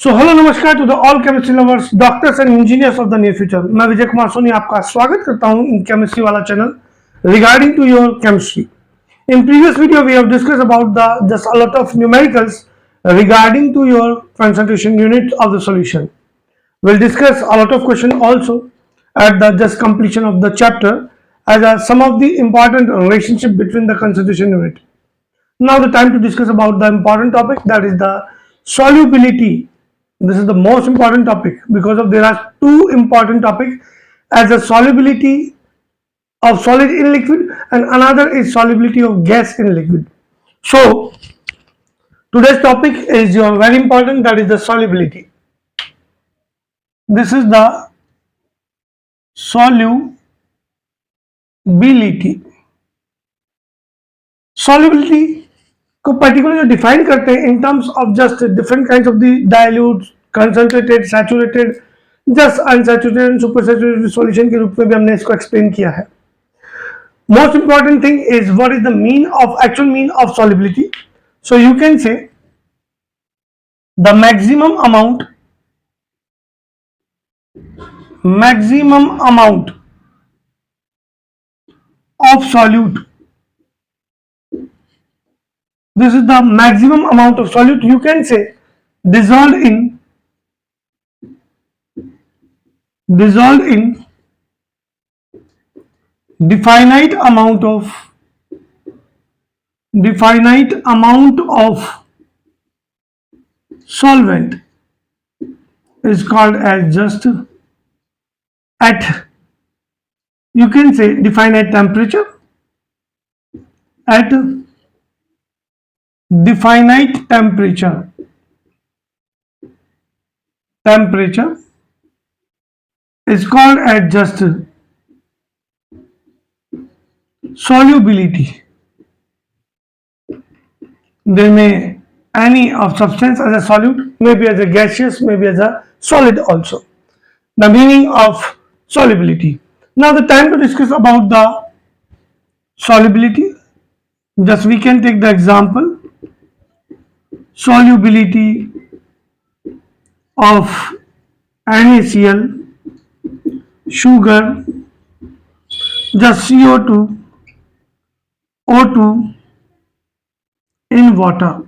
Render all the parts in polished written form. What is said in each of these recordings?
सो hello नमस्कार to the all chemistry lovers doctors and engineers of the near future. मैं विजय कुमार सोनी आपका स्वागत करता हूं इन केमिस्ट्री वाला channel regarding to your chemistry. In previous video we have discussed about the just a lot of numericals regarding to your concentration unit of the solution. We'll discuss a lot of questions also at the just completion of the chapter as some of the important relationship between the concentration unit. Now the time to discuss about the important topic, that is the solubility. This is the most important topic because of there are two important topics as a solubility of solid in liquid and another is solubility of gas in liquid. So today's topic is your very important, that is the solubility. This is the solubility. Solubility को particular define करते हैं in terms of just different kinds of the dilute, concentrated, saturated, just unsaturated and super saturated solution के रूप में भी हमने इसको explain किया है. Most important thing is what is the mean of actual mean of solubility. So you can say the maximum amount of solute. This is the maximum amount of solute, you can say, dissolved in definite amount of solvent is called as just at, you can say, definite temperature, at definite temperature is called as just solubility. There may any of substance as a solute, maybe as a gaseous, maybe as a solid also. The meaning of solubility. Now the time to discuss about the solubility, just we can take the example solubility of NaCl, sugar, just CO2, O2 in water.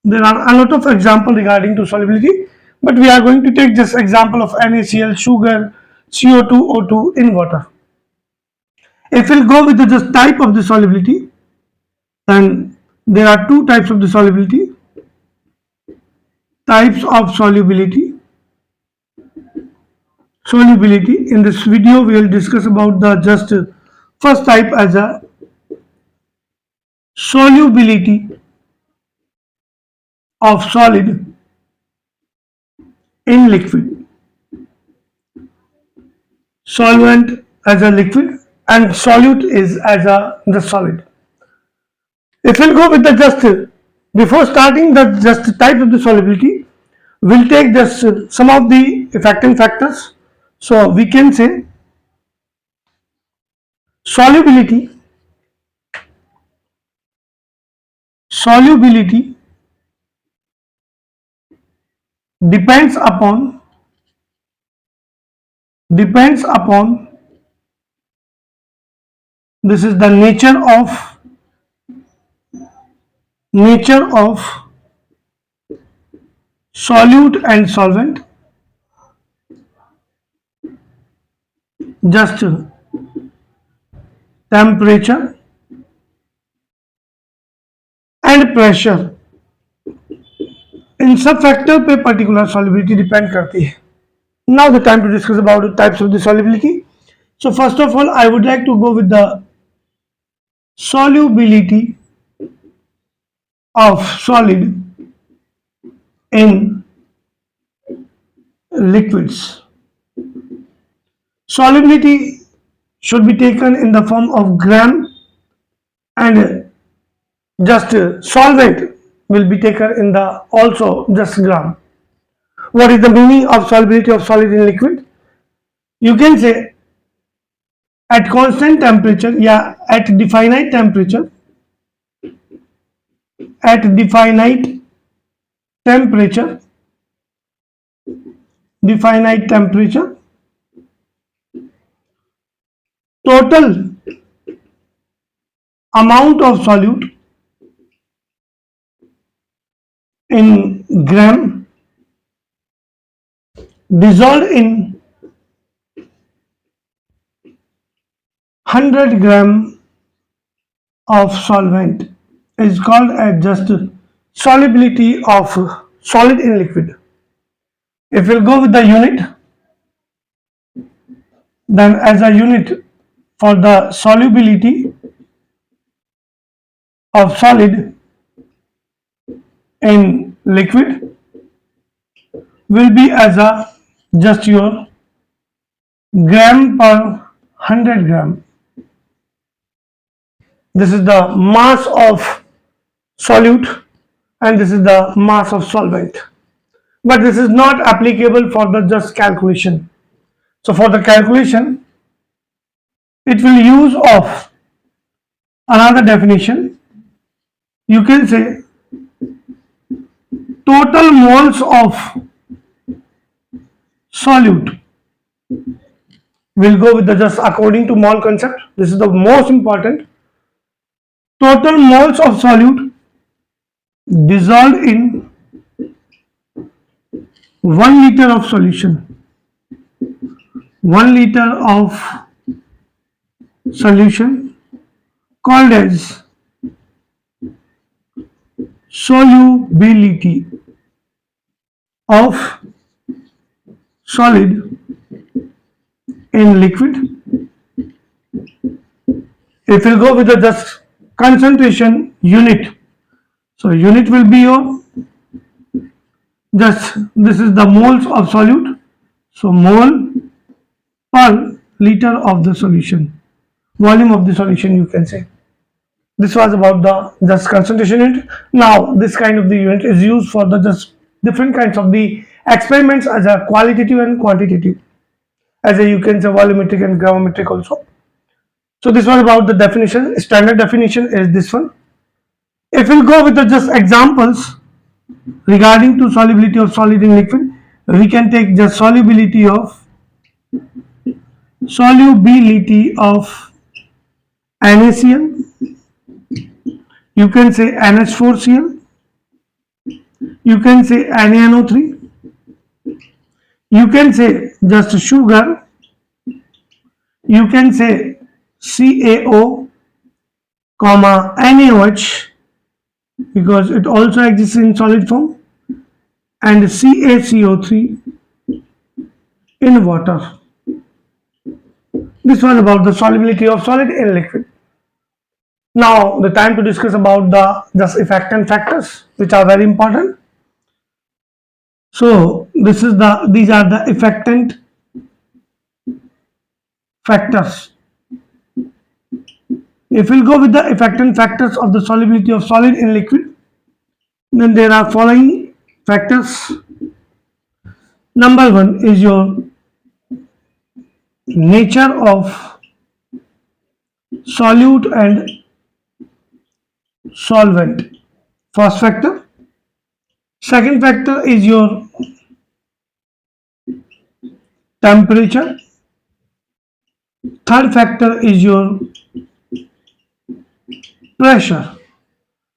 There are a lot of examples regarding to solubility, but we are going to take just example of NaCl, sugar, CO2, O2 in water. If we'll go with the just type of the solubility, then there are two types of the solubility. Types of solubility. In this video we will discuss about the just first type as a solubility of solid in liquid. Solvent as a liquid and solute is as the solid. If we'll go with the just before starting the just type of the solubility, we'll take just some of the affecting factors. So we can say solubility depends upon this is the nature of solute and solvent, just temperature and pressure. इन सब factor पे particular solubility depend करती है. Now the time to discuss about the types of the solubility. So first of all I would like to go with the solubility of solid in liquids. Solubility should be taken in the form of gram and just solvent will be taken in the also just gram. What is the meaning of solubility of solid in liquid? You can say at constant temperature, yeah, at definite temperature, the finite temperature, total amount of solute in gram dissolved in 100 gram of solvent is called as just solubility of solid in liquid. If we'll go with the unit, then as a unit for the solubility of solid in liquid will be as a just your gram per 100 gram. This is the mass of solute and this is the mass of solvent. But this is not applicable for the just calculation. So for the calculation, it will use of another definition. You can say total moles of solute. We'll go with the just according to mole concept. This is the most important. Total moles of solute dissolved in 1 liter of solution. 1 liter of solution called as solubility of solid in liquid. If we'll go with the just concentration unit, so unit will be your just this is the moles of solute, so mole per liter of the solution, volume of the solution you can say. This was about the just concentration unit. Now this kind of the unit is used for the just different kinds of the experiments as a qualitative and quantitative, as a you can say volumetric and gravimetric also. So this was about the definition. Standard definition is this one. If we'll go with the just examples regarding to solubility of solid in liquid, we can take the solubility of NaCl. You can say NH4Cl. You can say NaNO3. You can say just sugar. You can say CaO, NaOH because it also exists in solid form, and CaCO3 in water. This was about the solubility of solid in liquid. Now the time to discuss about the just effectant factors which are very important. So these are the effectant factors. If we'll go with the effectant factors of the solubility of solid in liquid, then there are following factors. Number one is your nature of solute and solvent. First factor. Second factor is your temperature. Third factor is your pressure.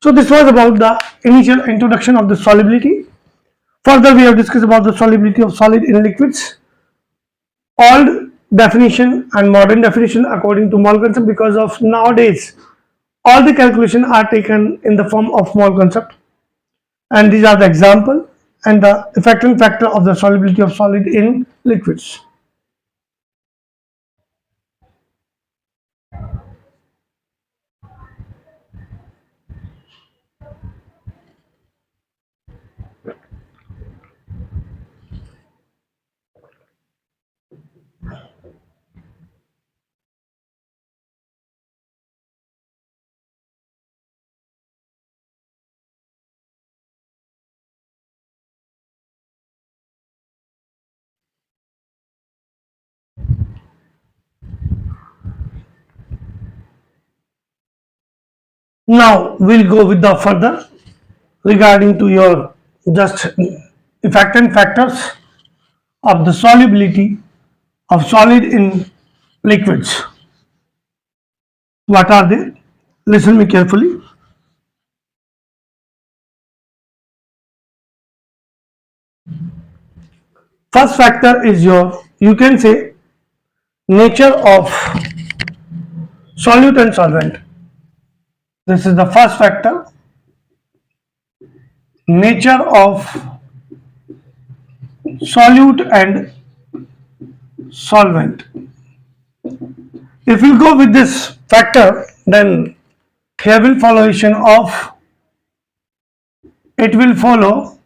So this was about the initial introduction of the solubility. Further, we have discussed about the solubility of solid in liquids. Old definition and modern definition according to mole concept, because of nowadays all the calculations are taken in the form of mole concept, and these are the example and the effectant factor of the solubility of solid in liquids. Now we'll go with the further regarding to your just effectant factors. of the solubility of solid in liquids. What are they? Listen me carefully. First factor is your, you can say, nature of solute and solvent. This is the first factor, nature of solute and solvent. If you go with this factor, then here will followation of, it will follow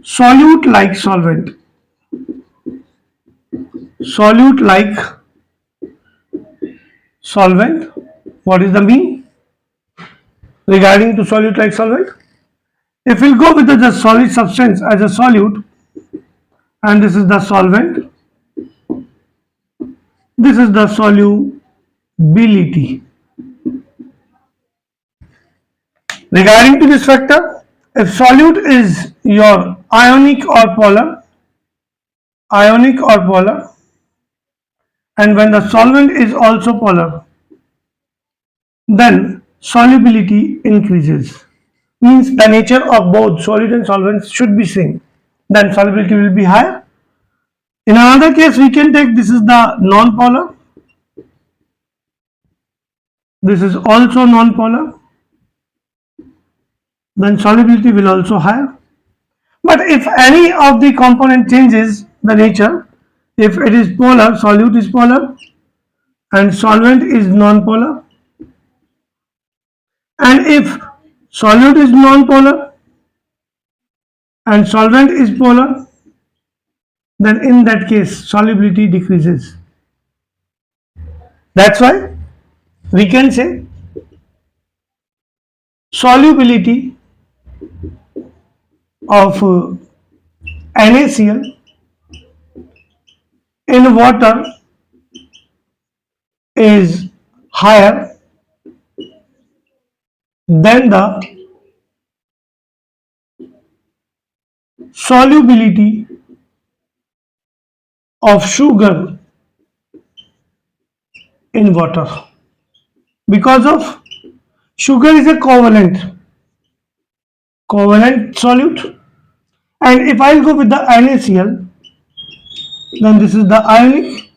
solute like solvent. Solute like solvent. What is the mean regarding to solute like solvent? If we'll go with the solid substance as a solute, and this is the solvent, this is the solubility. Regarding to this factor, if solute is your ionic or polar, and when the solvent is also polar, then solubility increases. Means the nature of both solid and solvents should be same. Then solubility will be higher. In another case, we can take, this is the non-polar. This is also non-polar. Then solubility will also higher. But if any of the component changes the nature, if it is polar, solute is polar, and solvent is non-polar, and if solute is non-polar and solvent is polar, then in that case solubility decreases. That's why we can say solubility of NaCl in water is higher than the solubility of sugar in water, because of sugar is a covalent solute, and if I'll go with the NaCl, then this is the ionic,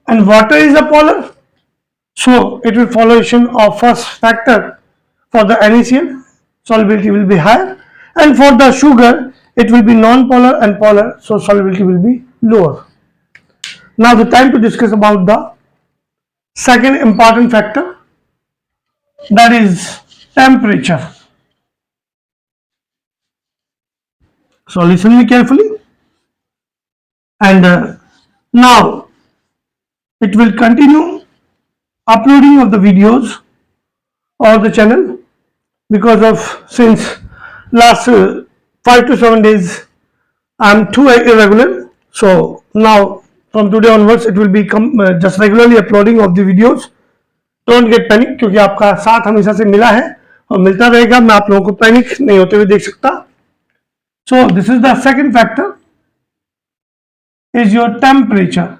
and water is a polar, so it will followation of first factor. For the NaCl, solubility will be higher, and for the sugar it will be non-polar and polar, so solubility will be lower. Now the time to discuss about the second important factor, that is temperature. So listen me carefully, and now it will continue uploading of the videos or the channel, because of since last 5 to 7 days I am too irregular. So now from today onwards it will be just regularly uploading of the videos. Don't get panic, क्योंकि आपका साथ हमेशा से मिला है और मिलता रहेगा. मैं आप लोगों को पैनिक नहीं होते हुए देख सकता. So this is the second factor, is your temperature.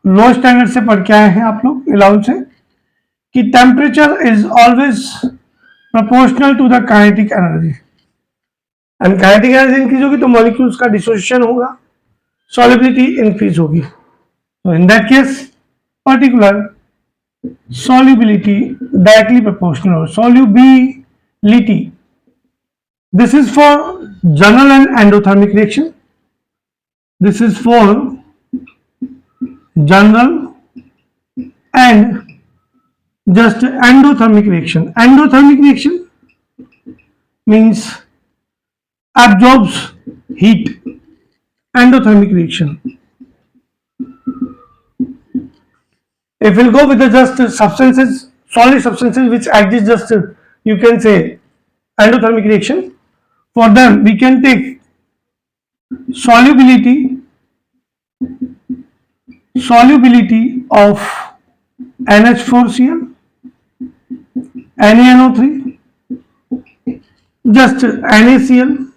Low standard से पढ़ के आए हैं आप लोग इलाउन से कि temperature is always proportional to the kinetic energy, and kinetic energy increase होगी तो मॉलिक्यूल्स का डिसोसिएशन होगा, सॉल्युबिलिटी इंक्रीज होगी. तो in that case particular solubility directly proportional. Solubility, this is for general and endothermic reaction. This is for general and just endothermic reaction. Endothermic reaction means absorbs heat. Endothermic reaction. If we'll go with the just substances, solid substances which exist just, you can say, endothermic reaction, for them we can take solubility of NH4Cl, NaNO3, just NaCl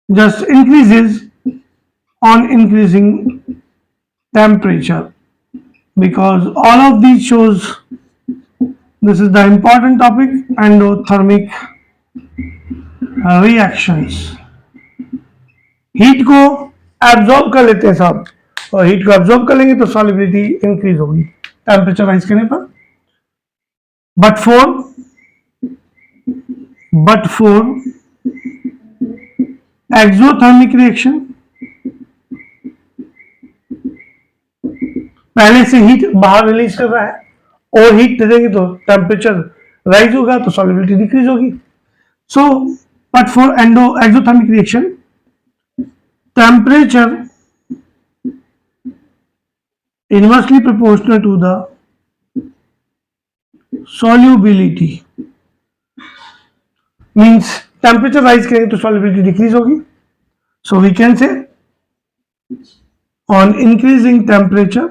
just increases on increasing temperature, because all of these shows this is the important topic, endothermic reactions. Heat को absorb कर लेते हैं साहब, और heat को absorb कर लेंगे तो सॉल्युबिलिटी इंक्रीज होगी टेम्परेचर राइज करने पर. बट फॉर एक्सोथर्मिक रिएक्शन पहले से हीट बाहर रिलीज कर रहा है, और हीट दे देंगे तो टेम्परेचर राइज होगा तो सॉल्युबिलिटी डिक्रीज होगी. So but for exothermic reaction temperature inversely proportional to the solubility, means temperature rise करेंगे तो solubility decrease होगी. So we can say on increasing temperature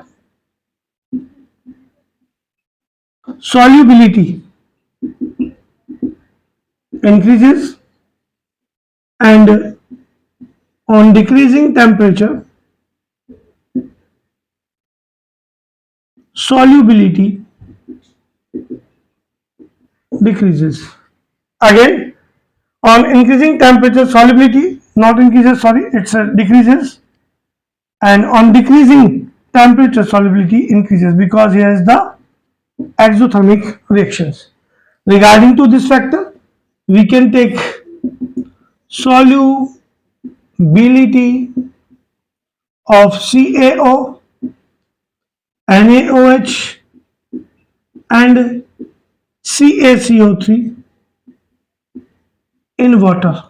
solubility increases, and on decreasing temperature solubility decreases. Again, on increasing temperature solubility not increases, sorry, it's decreases, and on decreasing temperature solubility increases, because here is the exothermic reactions. Regarding to this factor, we can take solubility of CaO, NaOH and CaCO3 in water.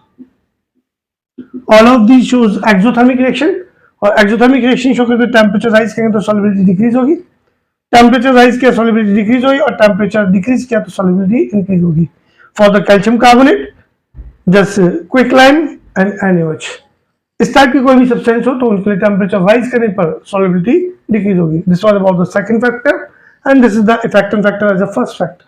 All of these shows exothermic reaction, और exothermic reaction show करते temperature rise करेंगे तो solubility decrease होगी, temperature rise किया solubility decrease होगी, और temperature decrease किया तो solubility इंक्रीज होगी. For the calcium carbonate just quicklime and NaOH, इस टाइप की कोई भी सब्सटेंस हो तो उनके लिए टेम्परेचर राइज करने पर सॉल्युबिलिटी डिक्रीज होगी. This was about the second factor, and this is the effective factor as a first factor.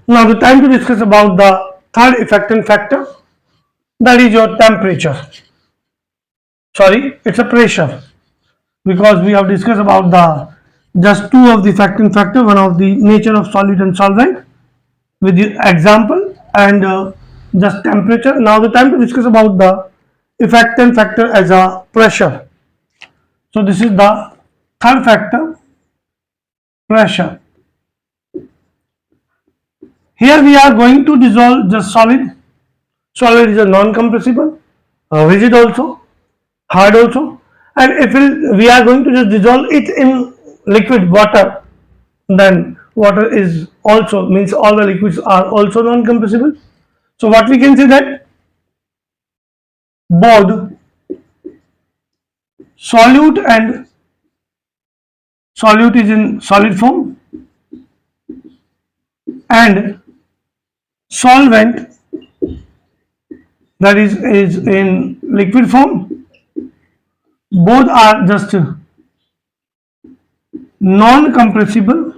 Now the time to discuss about the third effective factor, that is your temperature. Sorry, it's a pressure, because we have discussed about the just two of the effective factor, one of the nature of solid and solvent with the example, and just temperature. Now the time to discuss about the effective factor as a pressure. So this is the third factor, pressure. Here we are going to dissolve just solid. Solid is a non-compressible, rigid also, hard also, and if we are going to just dissolve it in liquid water, then water is also, means all the liquids are also non-compressible. So what we can say that both solute and solute is in solid form, and solvent, that is in liquid form, both are just non-compressible,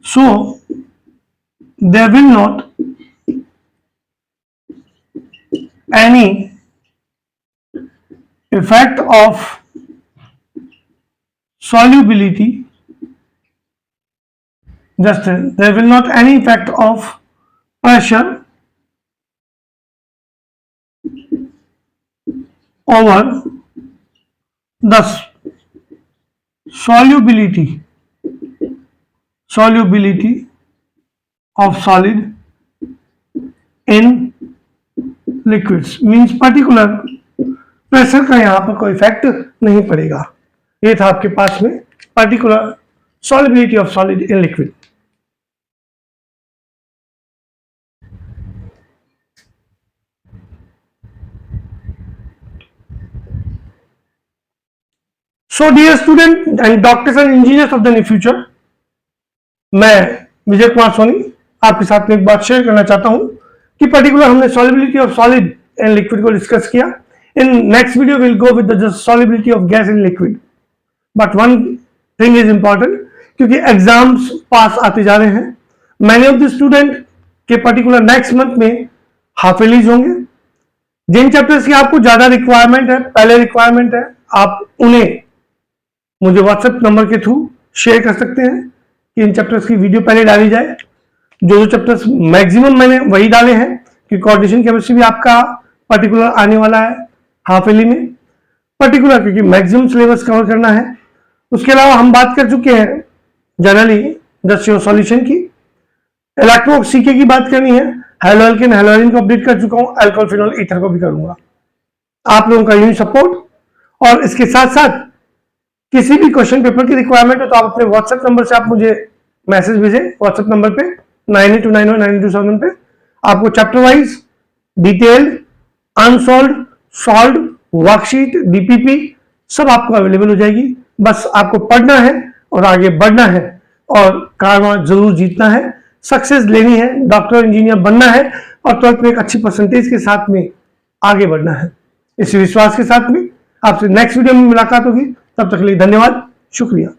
so there will not any effect of solubility, just there will not any effect of pressure over the solubility of solid in liquids, means particular pressure का यहाँ पर कोई effect नहीं पड़ेगा. ये था आपके पास में particular solubility of solid in liquid. So dear student and doctors and engineers of the near future, मैं विजय कुमार सोनी आपके साथ में एक बात शेयर करना चाहता हूं कि पर्टिकुलर हमने solubility of solid and liquid को डिस्कस किया. In next video will go with the solubility of gas in liquid. But one thing is important, क्योंकि एग्जाम्स पास आते जा रहे हैं. मैनी ऑफ द स्टूडेंट के पर्टिकुलर नेक्स्ट मंथ में half ईयरलीज होंगे. जिन चैप्टर्स की आपको ज्यादा रिक्वायरमेंट है, पहले रिक्वायरमेंट है, आप उन्हें मुझे व्हाट्सएप नंबर के थ्रू शेयर कर सकते हैं कि इन चैप्टर्स की वीडियो पहले डाली जाए. जो चैप्टर्स मैक्सिमम मैंने वही डाले हैं कि कोऑर्डिनेशन केमिस्ट्री भी आपका पर्टिकुलर आने वाला है हाफ ईयरली में पर्टिकुलर, क्योंकि मैक्सिमम सिलेबस कवर करना है. उसके अलावा हम बात कर चुके हैं जनरली जस्ट योर सॉल्यूशन की. इलेक्ट्रो सीके की बात करनी है. हेलोएल्केन हेलोरिन को अपडेट कर चुका हूं, अल्कोहल फिनोल ईथर को भी करूंगा. आप लोगों का यूनिट सपोर्ट और इसके साथ साथ किसी भी क्वेश्चन पेपर की रिक्वायरमेंट हो तो आप अपने व्हाट्सएप नंबर से आप मुझे मैसेज भेजें. व्हाट्सएप नंबर पे 9829099277 पे आपको chapter wise detailed, unsolved, solved, worksheet, DPP सब आपको अवेलेबल हो जाएगी. बस आपको पढ़ना है और आगे बढ़ना है और कारवां जरूर जीतना है, सक्सेस लेनी है, डॉक्टर इंजीनियर बनना है और 12th में एक अच्छी परसेंटेज के साथ में आगे बढ़ना है. इसी विश्वास के साथ में आपसे नेक्स्ट वीडियो में मुलाकात होगी. तब तक के लिए धन्यवाद, शुक्रिया.